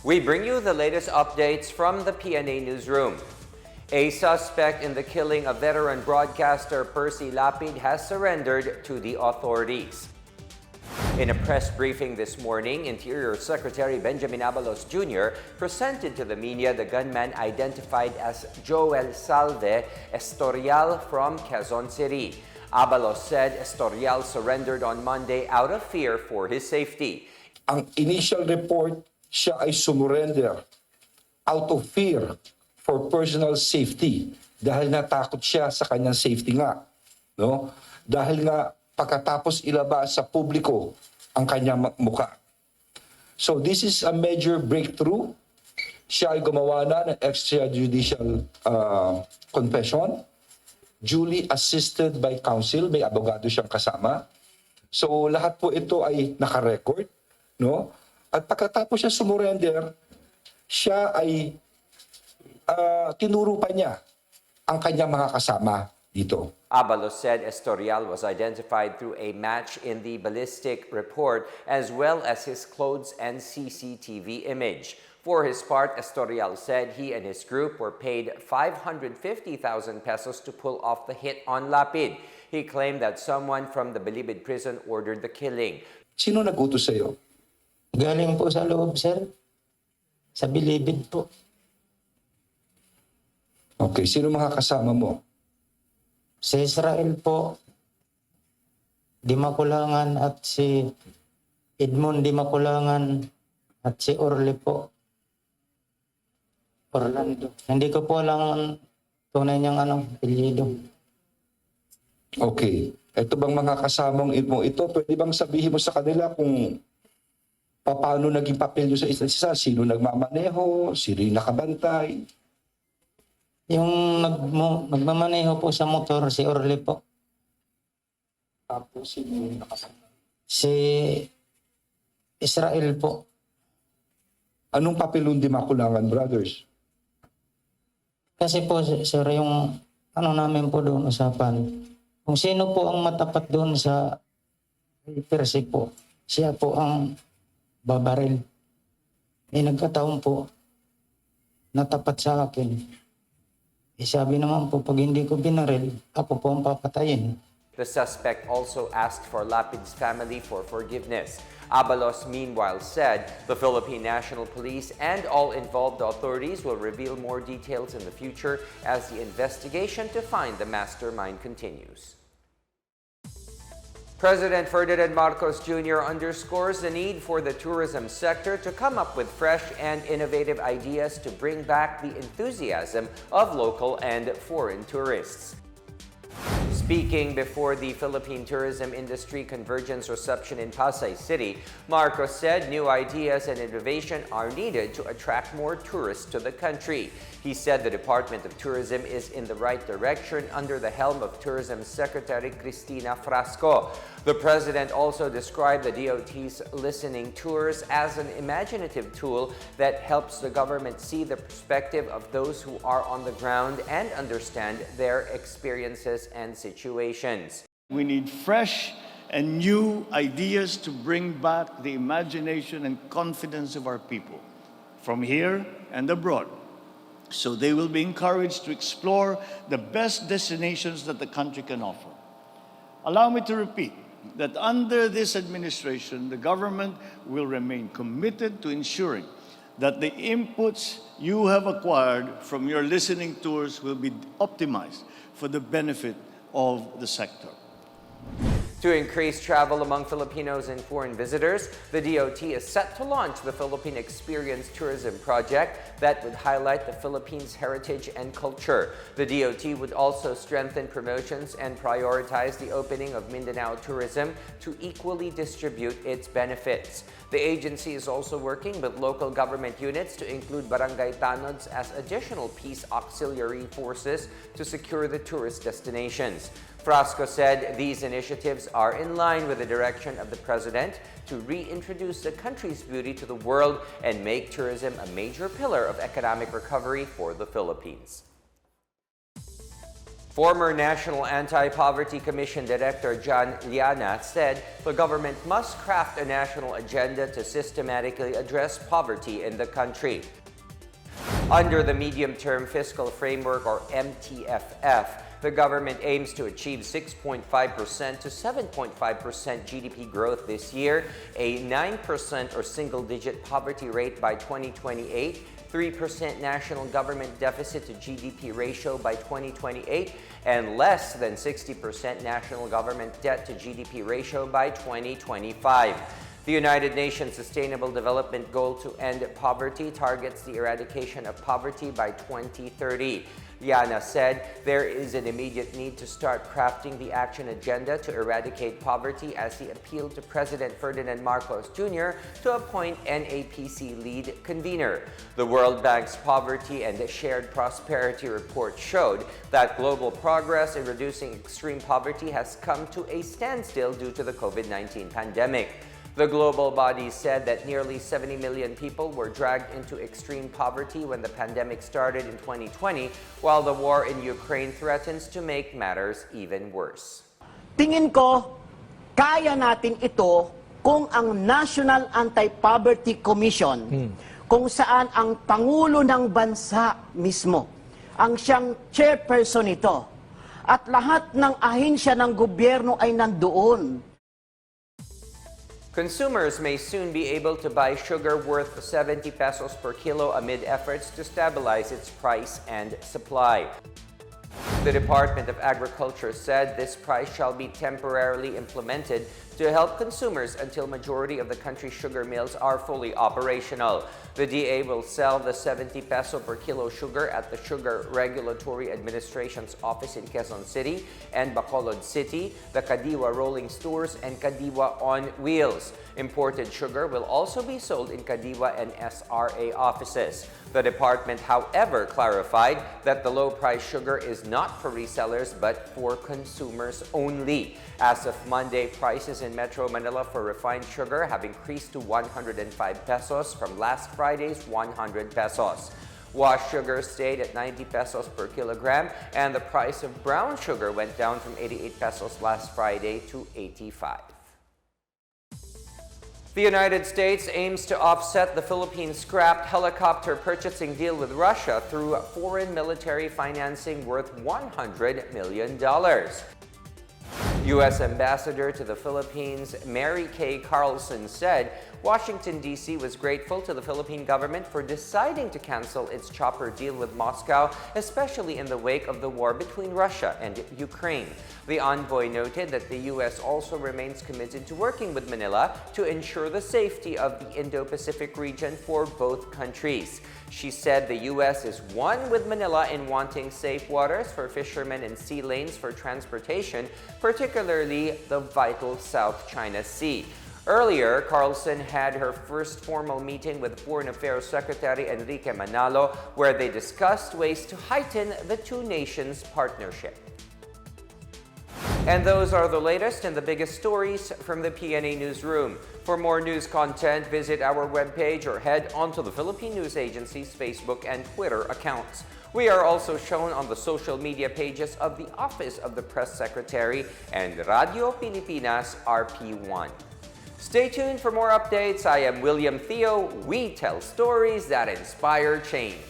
We bring you the latest updates from the Pna Newsroom. A suspect in the killing of veteran broadcaster Percy Lapid has surrendered to the authorities. In a press briefing this morning, Interior Secretary Benjamin Abalos Jr. presented to the media the gunman identified as Joel Salve Estorial from Quezon City. Abalos said Estorial surrendered on Monday out of fear for his safety. Ang initial report, siya ay sumurrender out of fear for personal safety dahil natakot siya sa kanyang safety nga. No? Dahil nga pagkatapos ilabas sa publiko ang kanyang mukha. So this is a major breakthrough. Siya ay gumawa na ng extrajudicial confession, duly assisted by counsel, may abogado siyang kasama. So lahat po ito ay nakarecord. No? At pagkatapos siya sumurrender, siya ay tinuro pa niya ang kanyang mga kasama dito. Abalos said Estorial was identified through a match in the ballistic report as well as his clothes and CCTV image. For his part, Estorial said he and his group were paid 550,000 pesos to pull off the hit on Lapid. He claimed that someone from the Bilibid prison ordered the killing. Sino nag-utos sa iyo? Galing po sa loob, sir. Sa Bilibid po. Okay, sino mga kasama mo? Sa Israel po, Di Makulangan at si Edmond Di Makulangan at si Orly po. Orlando. Hindi ko po alam ang tunay niyang apelyido. Okay. Ito bang mga kasamang mo ito, pwede bang sabihin mo sa kanila kung paano naging papel nyo sa isa't isa? Sino nagmamaneho? Sino yung nakabantay? Yung nagmamaneho po sa motor, si Orly po. Tapos sino yung nakasama? Si Israel po. Anong papel yung Di Makulangan, brothers? Kasi po, sir, yung namin po doon usapan, kung sino po ang matapat doon sa Percy po, siya po ang babaril. Nagkataon po, natapat sa akin. Sabi naman po, pag hindi ko binaril, ako po ang papatayin. The suspect also asked for Lapid's family for forgiveness. Abalos, meanwhile, said the Philippine National Police and all involved authorities will reveal more details in the future as the investigation to find the mastermind continues. President Ferdinand Marcos Jr. underscores the need for the tourism sector to come up with fresh and innovative ideas to bring back the enthusiasm of local and foreign tourists. Speaking before the Philippine Tourism Industry Convergence Reception in Pasay City, Marcos said new ideas and innovation are needed to attract more tourists to the country. He said the Department of Tourism is in the right direction under the helm of Tourism Secretary Cristina Frasco. The president also described the DOT's listening tours as an imaginative tool that helps the government see the perspective of those who are on the ground and understand their experiences and situations. We need fresh and new ideas to bring back the imagination and confidence of our people from here and abroad, so they will be encouraged to explore the best destinations that the country can offer. Allow me to repeat that under this administration, the government will remain committed to ensuring that the inputs you have acquired from your listening tours will be optimized for the benefit of the sector. To increase travel among Filipinos and foreign visitors, the DOT is set to launch the Philippine Experience Tourism Project that would highlight the Philippines' heritage and culture. The DOT would also strengthen promotions and prioritize the opening of Mindanao tourism to equally distribute its benefits. The agency is also working with local government units to include barangay tanods as additional peace auxiliary forces to secure the tourist destinations. Frasco said these initiatives are in line with the direction of the president to reintroduce the country's beauty to the world and make tourism a major pillar of economic recovery for the Philippines. Former National Anti-Poverty Commission Director John Liana said the government must craft a national agenda to systematically address poverty in the country. Under the Medium-Term Fiscal Framework, or MTFF, the government aims to achieve 6.5% to 7.5% GDP growth this year, a 9% or single-digit poverty rate by 2028, 3% national government deficit to GDP ratio by 2028, and less than 60% national government debt to GDP ratio by 2025. The United Nations Sustainable Development Goal to end poverty targets the eradication of poverty by 2030. Liana said there is an immediate need to start crafting the action agenda to eradicate poverty as he appealed to President Ferdinand Marcos Jr. to appoint NAPC lead convener. The World Bank's Poverty and Shared Prosperity report showed that global progress in reducing extreme poverty has come to a standstill due to the COVID-19 pandemic. The global body said that nearly 70 million people were dragged into extreme poverty when the pandemic started in 2020, while the war in Ukraine threatens to make matters even worse. Tingin ko, kaya natin ito kung ang National Anti-Poverty Commission, kung saan ang Pangulo ng Bansa mismo, ang siyang chairperson nito, at lahat ng ahensya ng gobyerno ay nandoon. Consumers may soon be able to buy sugar worth 70 pesos per kilo amid efforts to stabilize its price and supply. The Department of Agriculture said this price shall be temporarily implemented to help consumers until majority of the country's sugar mills are fully operational. The DA will sell the 70 peso per kilo sugar at the Sugar Regulatory Administration's office in Quezon City and Bacolod City, the Kadiwa Rolling Stores, and Kadiwa on Wheels. Imported sugar will also be sold in Kadiwa and SRA offices. The department, however, clarified that the low-price sugar is not for resellers but for consumers only. As of Monday, prices in Metro Manila for refined sugar have increased to 105 pesos from last Friday's 100 pesos. Washed sugar stayed at 90 pesos per kilogram, and the price of brown sugar went down from 88 pesos last Friday to 85. The United States aims to offset the Philippine scrapped helicopter purchasing deal with Russia through foreign military financing worth $100 million. U.S. Ambassador to the Philippines, Mary Kay Carlson, said Washington, D.C. was grateful to the Philippine government for deciding to cancel its chopper deal with Moscow, especially in the wake of the war between Russia and Ukraine. The envoy noted that the U.S. also remains committed to working with Manila to ensure the safety of the Indo-Pacific region for both countries. She said the U.S. is one with Manila in wanting safe waters for fishermen and sea lanes for transportation, particularly the vital South China Sea. Earlier, Carlson had her first formal meeting with Foreign Affairs Secretary Enrique Manalo, where they discussed ways to heighten the two nations' partnership. And those are the latest and the biggest stories from the Pna Newsroom. For more news content, visit our webpage or head onto the Philippine News Agency's Facebook and Twitter accounts. We are also shown on the social media pages of the Office of the Press Secretary and Radio Pilipinas RP1. Stay tuned for more updates. I am William Theo. We tell stories that inspire change.